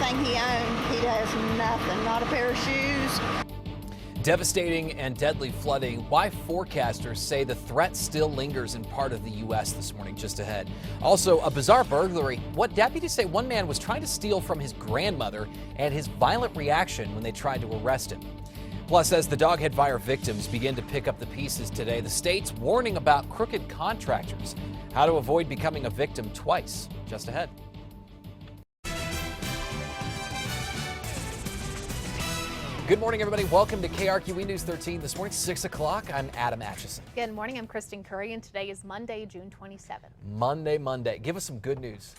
everything he owned. He has nothing, not a pair of shoes. Devastating and deadly flooding. Why forecasters say the threat still lingers in part of the U.S. this morning. Just ahead. Also, a bizarre burglary. What deputies say one man was trying to steal from his grandmother and his violent reaction when they tried to arrest him. Plus, as the Doghead fire victims begin to pick up the pieces today, the state's warning about crooked contractors. How to avoid becoming a victim twice. Just ahead. Good morning, everybody. Welcome to KRQE News 13 this morning, 6 o'clock. I'm Adam Atchison. Good morning. I'm Kristen Curry, and today is Monday, June 27th. Monday. Give us some good news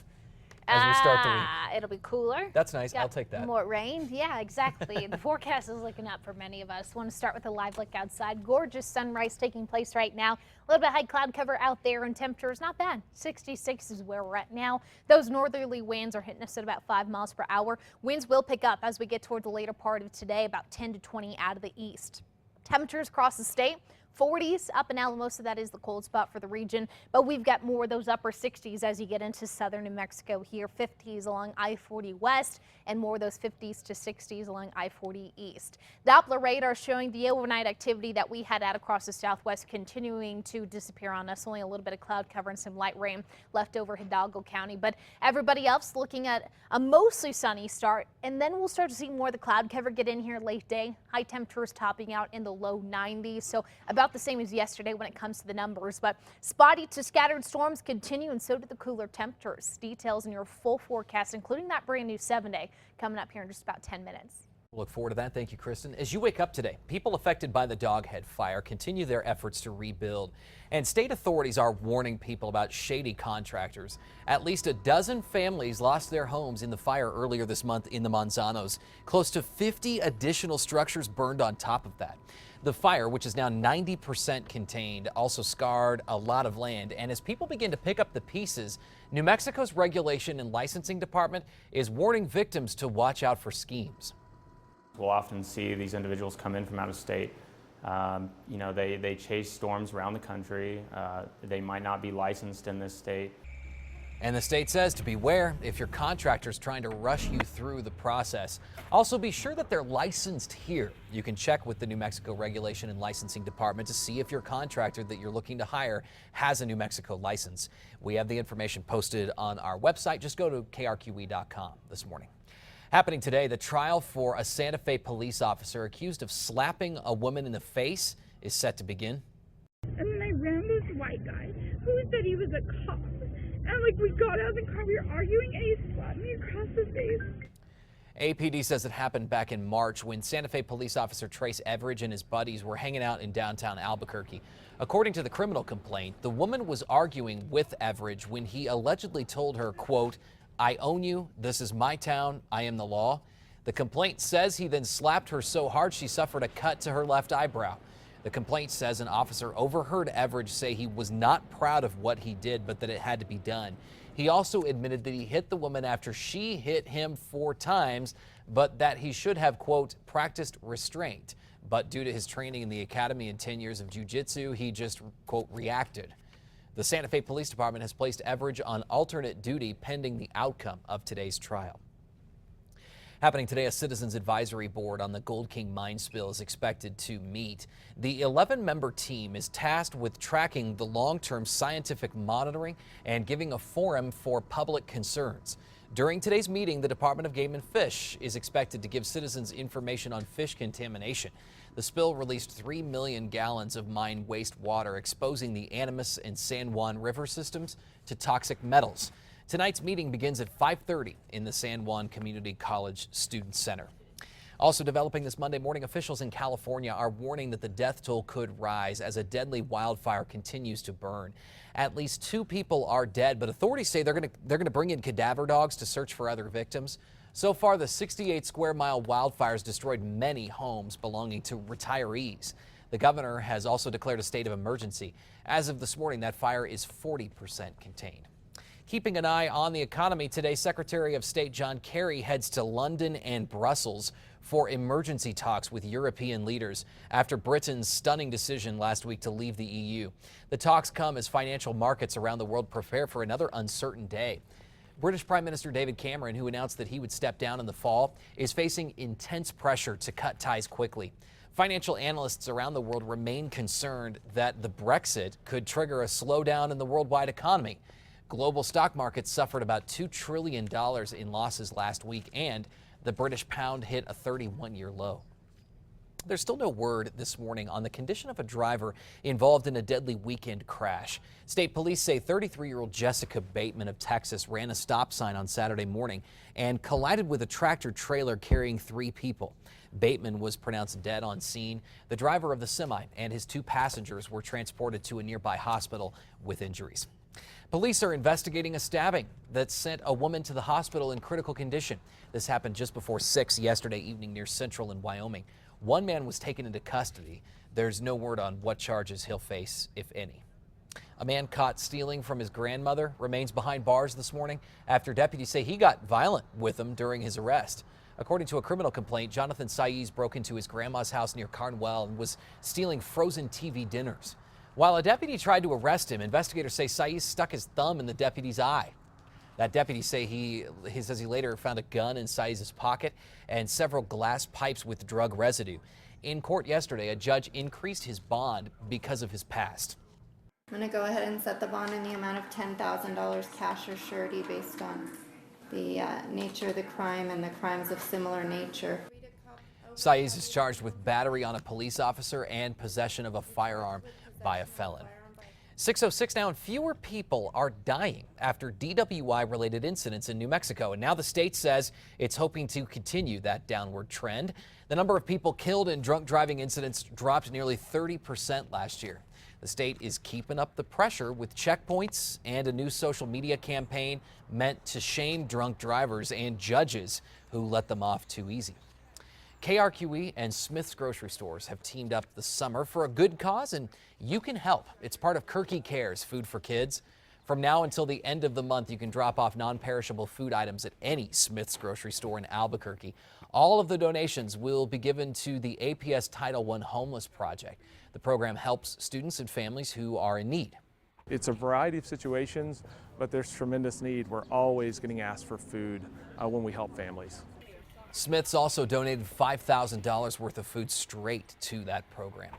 as we start the week. It'll be cooler. That's nice. I'll take that. More rain. Yeah, exactly. The forecast is looking up for many of us. Want to start with a live look outside. Gorgeous sunrise taking place right now. A little bit high cloud cover out there, and temperatures not bad. 66 is where we're at now. Those northerly winds are hitting us at about 5 miles per hour. Winds will pick up as we get toward the later part of today, about 10 to 20 out of the east. Temperatures across the state. 40s up and out. Most of that is the cold spot for the region, but we've got more of those upper 60s as you get into southern New Mexico here. 50s along I-40 west and more of those 50s to 60s along I-40 east. Doppler radar showing the overnight activity that we had out across the southwest continuing to disappear on us. Only a little bit of cloud cover and some light rain left over Hidalgo County, but everybody else looking at a mostly sunny start, and then we'll start to see more of the cloud cover get in here late day. High temperatures topping out in the low 90s, so about the same as yesterday when it comes to the numbers, but spotty to scattered storms continue, and so do the cooler temperatures. Details in your full forecast, including that brand new 7-day, coming up here in just about 10 minutes. Look forward to that. Thank you, Kristen. As you wake up today, people affected by the Doghead fire continue their efforts to rebuild, and state authorities are warning people about shady contractors. At least a dozen families lost their homes in the fire earlier this month in the Manzanos. Close to 50 additional structures burned on top of that. The fire, which is now 90% contained, also scarred a lot of land. And as people begin to pick up the pieces, New Mexico's Regulation and Licensing Department is warning victims to watch out for schemes. We'll often see these individuals come in from out of state. They chase storms around the country. They might not be licensed in this state. And the state says to beware if your contractor's trying to rush you through the process. Also, be sure that they're licensed here. You can check with the New Mexico Regulation and Licensing Department to see if your contractor that you're looking to hire has a New Mexico license. We have the information posted on our website. Just go to krqe.com this morning. Happening today, the trial for a Santa Fe police officer accused of slapping a woman in the face is set to begin. And then I ran this white guy who said he was a cop. And we got out of the car, we were arguing, and he slapped me across the face. APD says it happened back in March when Santa Fe police officer Trace Everidge and his buddies were hanging out in downtown Albuquerque. According to the criminal complaint, the woman was arguing with Everidge when he allegedly told her, quote, "I own you. This is my town. I am the law." The complaint says he then slapped her so hard she suffered a cut to her left eyebrow. The complaint says an officer overheard Everidge say he was not proud of what he did, but that it had to be done. He also admitted that he hit the woman after she hit him 4 times, but that he should have, quote, practiced restraint. But due to his training in the academy and 10 years of jiu-jitsu, he just, quote, reacted. The Santa Fe Police Department has placed Everidge on alternate duty pending the outcome of today's trial. Happening today, a Citizens Advisory Board on the Gold King mine spill is expected to meet. The 11-member team is tasked with tracking the long-term scientific monitoring and giving a forum for public concerns. During today's meeting, the Department of Game and Fish is expected to give citizens information on fish contamination. The spill released 3 million gallons of mine wastewater, exposing the Animas and San Juan river systems to toxic metals. Tonight's meeting begins at 5:30 in the San Juan Community College Student Center. Also developing this Monday morning, officials in California are warning that the death toll could rise as a deadly wildfire continues to burn. At least 2 people are dead, but authorities say they're going to bring in cadaver dogs to search for other victims. So far, the 68 square mile wildfires destroyed many homes belonging to retirees. The governor has also declared a state of emergency. As of this morning, that fire is 40% contained. Keeping an eye on the economy today, Secretary of State John Kerry heads to London and Brussels for emergency talks with European leaders after Britain's stunning decision last week to leave the EU. The talks come as financial markets around the world prepare for another uncertain day. British Prime Minister David Cameron, who announced that he would step down in the fall, is facing intense pressure to cut ties quickly. Financial analysts around the world remain concerned that the Brexit could trigger a slowdown in the worldwide economy. Global stock markets suffered about $2 trillion in losses last week, and the British pound hit a 31-year low. There's still no word this morning on the condition of a driver involved in a deadly weekend crash. State police say 33-year-old Jessica Bateman of Texas ran a stop sign on Saturday morning and collided with a tractor trailer carrying 3 people. Bateman was pronounced dead on scene. The driver of the semi and his 2 passengers were transported to a nearby hospital with injuries. Police are investigating a stabbing that sent a woman to the hospital in critical condition. This happened just before 6 yesterday evening near Central in Wyoming. One man was taken into custody. There's no word on what charges he'll face, if any. A man caught stealing from his grandmother remains behind bars this morning after deputies say he got violent with them during his arrest. According to a criminal complaint, Jonathan Saiz broke into his grandma's house near Carnwell and was stealing frozen TV dinners. While a deputy tried to arrest him, investigators say Saiz stuck his thumb in the deputy's eye. That deputy say he says he later found a gun in Saiz's pocket and several glass pipes with drug residue. In court yesterday, a judge increased his bond because of his past. I'm going to go ahead and set the bond in the amount of $10,000 cash or surety based on the nature of the crime and the crimes of similar nature. Saiz is charged with battery on a police officer and possession of a firearm by a felon. 6:06 now, and fewer people are dying after DWI-related incidents in New Mexico. And now the state says it's hoping to continue that downward trend. The number of people killed in drunk driving incidents dropped nearly 30% last year. The state is keeping up the pressure with checkpoints and a new social media campaign meant to shame drunk drivers and judges who let them off too easy. KRQE and Smith's grocery stores have teamed up this summer for a good cause, and you can help. It's part of KRQE Cares Food for Kids. From now until the end of the month, you can drop off non-perishable food items at any Smith's grocery store in Albuquerque. All of the donations will be given to the APS Title I Homeless Project. The program helps students and families who are in need. It's a variety of situations, but there's tremendous need. We're always getting asked for food when we help families. Smith's also donated $5,000 worth of food straight to that program.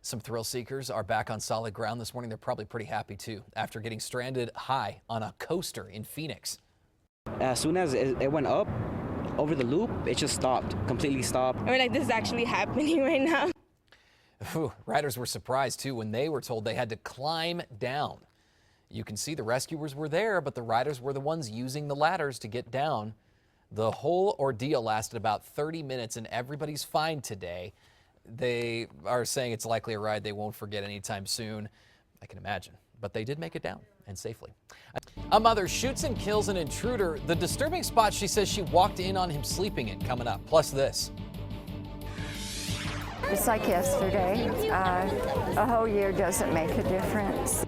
Some thrill seekers are back on solid ground this morning. They're probably pretty happy too after getting stranded high on a coaster in Phoenix. As soon as it went up over the loop, it just stopped, completely stopped. I mean, like, this is actually happening right now. Riders were surprised too when they were told they had to climb down. You can see the rescuers were there, but the riders were the ones using the ladders to get down. The whole ordeal lasted about 30 minutes and everybody's fine today. They are saying it's likely a ride they won't forget anytime soon. I can imagine, but they did make it down and safely. A mother shoots and kills an intruder. The disturbing spot she says she walked in on him sleeping in coming up. Plus this. It's like yesterday. A whole year doesn't make a difference.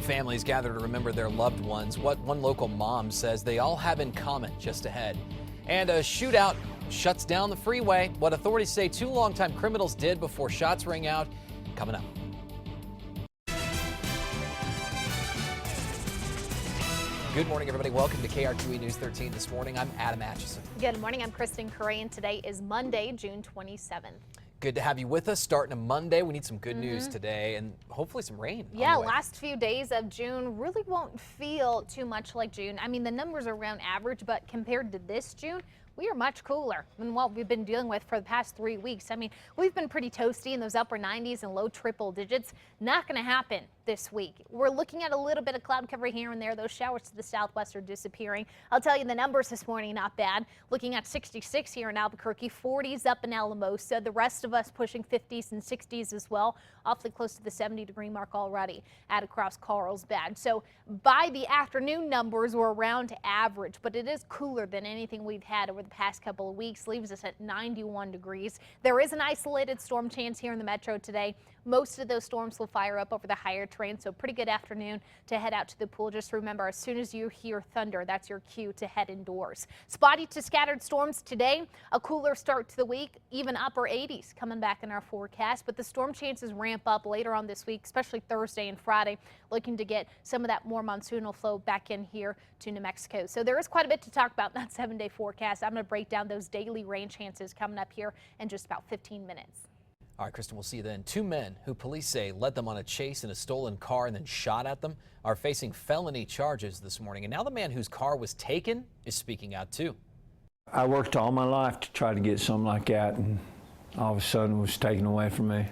Families gather to remember their loved ones. What one local mom says they all have in common just ahead. And a shootout shuts down the freeway. What authorities say 2 longtime criminals did before shots rang out. Coming up. Good morning, everybody. Welcome to KRQE News 13 this morning. I'm Adam Atchison. Good morning. I'm Kristen Curray, and today is Monday, June 27th. Good to have you with us. Starting a Monday, we need some good news today and hopefully some rain. Yeah, last few days of June really won't feel too much like June. I mean, the numbers are around average, but compared to this June, we are much cooler than what we've been dealing with for the past 3 weeks. I mean, we've been pretty toasty in those upper 90s and low triple digits. Not going to happen this week. We're looking at a little bit of cloud cover here and there. Those showers to the southwest are disappearing. I'll tell you the numbers this morning, not bad. Looking at 66 here in Albuquerque, 40s up in Alamosa. The rest of us pushing 50s and 60s as well. Awfully close to the 70-degree mark already at across Carlsbad. So by the afternoon numbers, we're around average, but it is cooler than anything we've had over the past couple of weeks. Leaves us at 91 degrees. There is an isolated storm chance here in the metro today. Most of those storms will fire up over the higher terrain, so pretty good afternoon to head out to the pool. Just remember, as soon as you hear thunder, that's your cue to head indoors. Spotty to scattered storms today. A cooler start to the week, even upper 80s coming back in our forecast, but the storm chances ramp up later on this week, especially Thursday and Friday, looking to get some of that more monsoonal flow back in here to New Mexico. So there is quite a bit to talk about in that 7-day forecast. I'm going to break down those daily rain chances coming up here in just about 15 minutes. All right, Kristen, we'll see you then. 2 men who police say led them on a chase in a stolen car and then shot at them are facing felony charges this morning. And now the man whose car was taken is speaking out too. I worked all my life to try to get something like that, and all of a sudden it was taken away from me.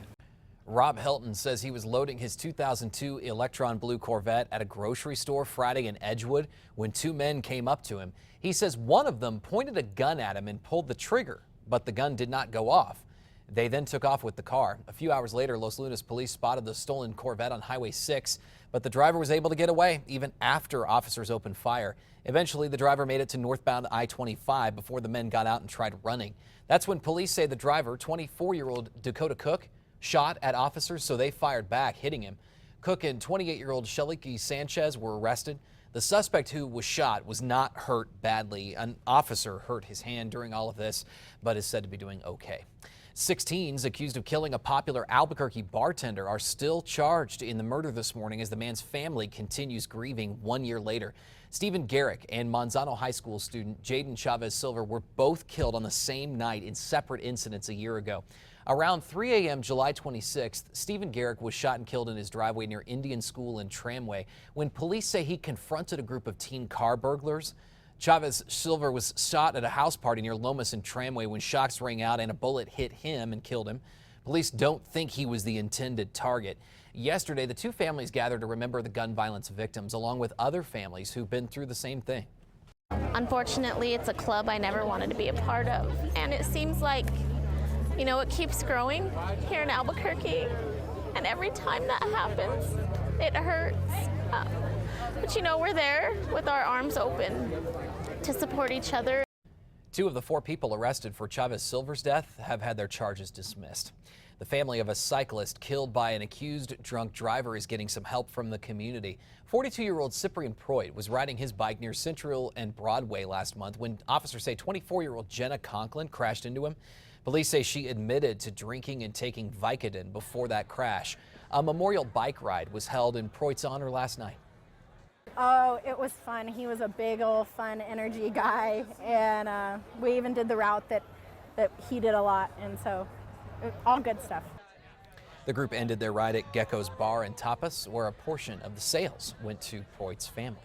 Rob Helton says he was loading his 2002 Electron Blue Corvette at a grocery store Friday in Edgewood when 2 men came up to him. He says one of them pointed a gun at him and pulled the trigger, but the gun did not go off. They then took off with the car. A few hours later, Los Lunas police spotted the stolen Corvette on Highway 6, but the driver was able to get away even after officers opened fire. Eventually, the driver made it to northbound I-25 before the men got out and tried running. That's when police say the driver, 24-year-old Dakota Cook, shot at officers, so they fired back, hitting him. Cook and 28-year-old Sheliki Sanchez were arrested. The suspect who was shot was not hurt badly. An officer hurt his hand during all of this, but is said to be doing okay. 6 teens accused of killing a popular Albuquerque bartender are still charged in the murder this morning as the man's family continues grieving 1 year later. Stephen Garrick and Manzano High School student Jaden Chavez Silver were both killed on the same night in separate incidents a year ago. Around 3 a.m. July 26th, Stephen Garrick was shot and killed in his driveway near Indian School in Tramway when police say he confronted a group of teen car burglars. Chavez Silver was shot at a house party near Lomas and Tramway when shots rang out and a bullet hit him and killed him. Police don't think he was the intended target. Yesterday, the 2 families gathered to remember the gun violence victims, along with other families who've been through the same thing. Unfortunately, it's a club I never wanted to be a part of, and it seems like, you know, it keeps growing here in Albuquerque, and every time that happens, it hurts. But you know, we're there with our arms open to support each other. 2 of the 4 people arrested for Chavez Silver's death have had their charges dismissed. The family of a cyclist killed by an accused drunk driver is getting some help from the community. 42-year-old Cyprian Proyd was riding his bike near Central and Broadway last month when officers say 24-year-old Jenna Conklin crashed into him. Police say she admitted to drinking and taking Vicodin before that crash. A memorial bike ride was held in Proyd's honor last night. Oh, it was fun. He was a big old fun energy guy, and we even did the route that he did a lot, and so all good stuff. The group ended their ride at Gecko's Bar and Tapas, where a portion of the sales went to Proyd's family.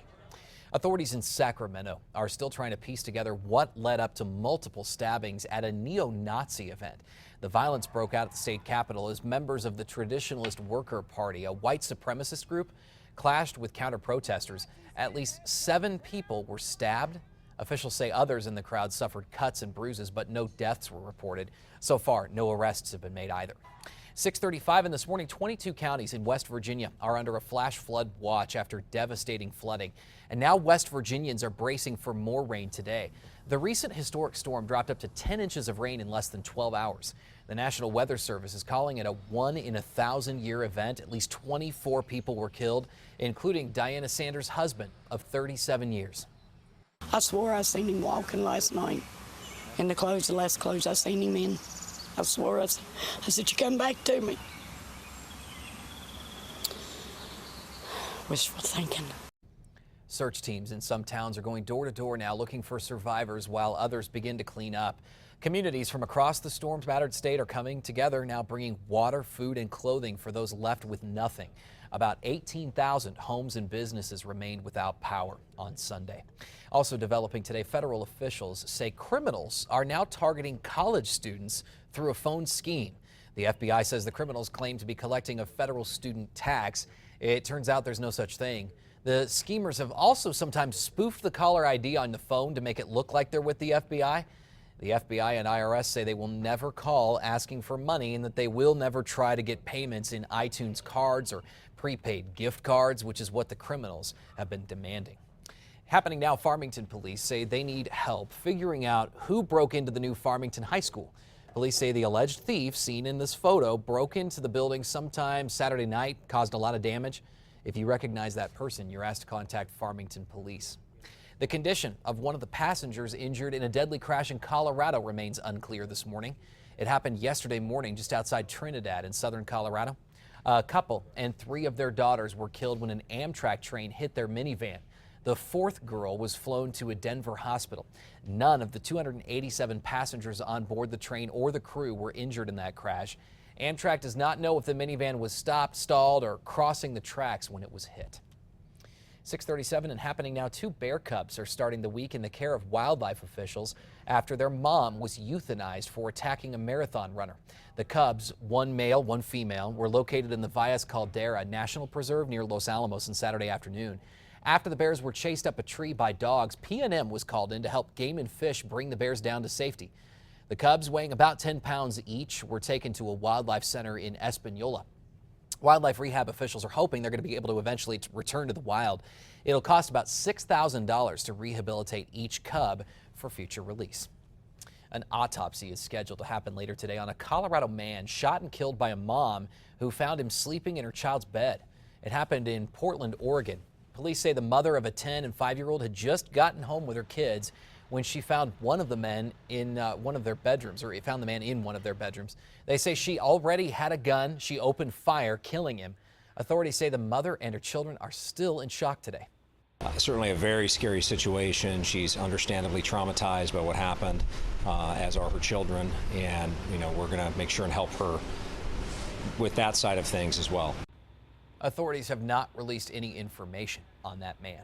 Authorities in Sacramento are still trying to piece together what led up to multiple stabbings at a neo-Nazi event. The violence broke out at the state capitol as members of the Traditionalist Worker Party, a white supremacist group, clashed with counter-protesters. At least 7 people were stabbed. Officials say others in the crowd suffered cuts and bruises, but no deaths were reported. So far, no arrests have been made either. 6:35 in this morning, 22 counties in West Virginia are under a flash flood watch after devastating flooding. And now West Virginians are bracing for more rain today. The recent historic storm dropped up to 10 inches of rain in less than 12 hours. The National Weather Service is calling it a 1-in-1,000-year event. At least 24 people were killed, including Diana Sanders' husband of 37 years. I swore I seen him walking last night in the last clothes I seen him in. I swore, I said, you come back to me. Wishful thinking. Search teams in some towns are going door to door now looking for survivors while others begin to clean up. Communities from across the storm-battered state are coming together now, bringing water, food, and clothing for those left with nothing. About 18,000 homes and businesses remained without power on Sunday. Also developing today, federal officials say criminals are now targeting college students through a phone scheme. The FBI says the criminals claim to be collecting a federal student tax. It turns out there's no such thing. The schemers have also sometimes spoofed the caller ID on the phone to make it look like they're with the FBI. The FBI and IRS say they will never call asking for money and that they will never try to get payments in iTunes cards or prepaid gift cards, which is what the criminals have been demanding. Happening now, Farmington police say they need help figuring out who broke into the new Farmington High School. Police say the alleged thief seen in this photo broke into the building sometime Saturday night, caused a lot of damage. If you recognize that person, you're asked to contact Farmington Police. The condition of one of the passengers injured in a deadly crash in Colorado remains unclear this morning. It happened yesterday morning just outside Trinidad in southern Colorado. A couple and 3 of their daughters were killed when an Amtrak train hit their minivan. The 4th girl was flown to a Denver hospital. None of the 287 passengers on board the train or the crew were injured in that crash. Amtrak does not know if the minivan was stopped, stalled, or crossing the tracks when it was hit. 6:37 and happening now. 2 bear cubs are starting the week in the care of wildlife officials after their mom was euthanized for attacking a marathon runner. The cubs, 1 male, 1 female, were located in the Valles Caldera National Preserve near Los Alamos on Saturday afternoon. After the bears were chased up a tree by dogs, P&M was called in to help Game and Fish bring the bears down to safety. The cubs, weighing about 10 pounds each, were taken to a wildlife center in Espanola. Wildlife rehab officials are hoping they're going to be able to eventually return to the wild. It'll cost about $6,000 to rehabilitate each cub for future release. An autopsy is scheduled to happen later today on a Colorado man shot and killed by a mom who found him sleeping in her child's bed. It happened in Portland, Oregon. Police say the mother of a 10 and 5-year-old had just gotten home with her kids when she found one of the men in one of their bedrooms, or found the man in one of their bedrooms. They say she already had a gun. She opened fire, killing him. Authorities say the mother and her children are still in shock today. Certainly a very scary situation. She's understandably traumatized by what happened, as are her children. And, we're going to make sure and help her with that side of things as well. Authorities have not released any information on that man.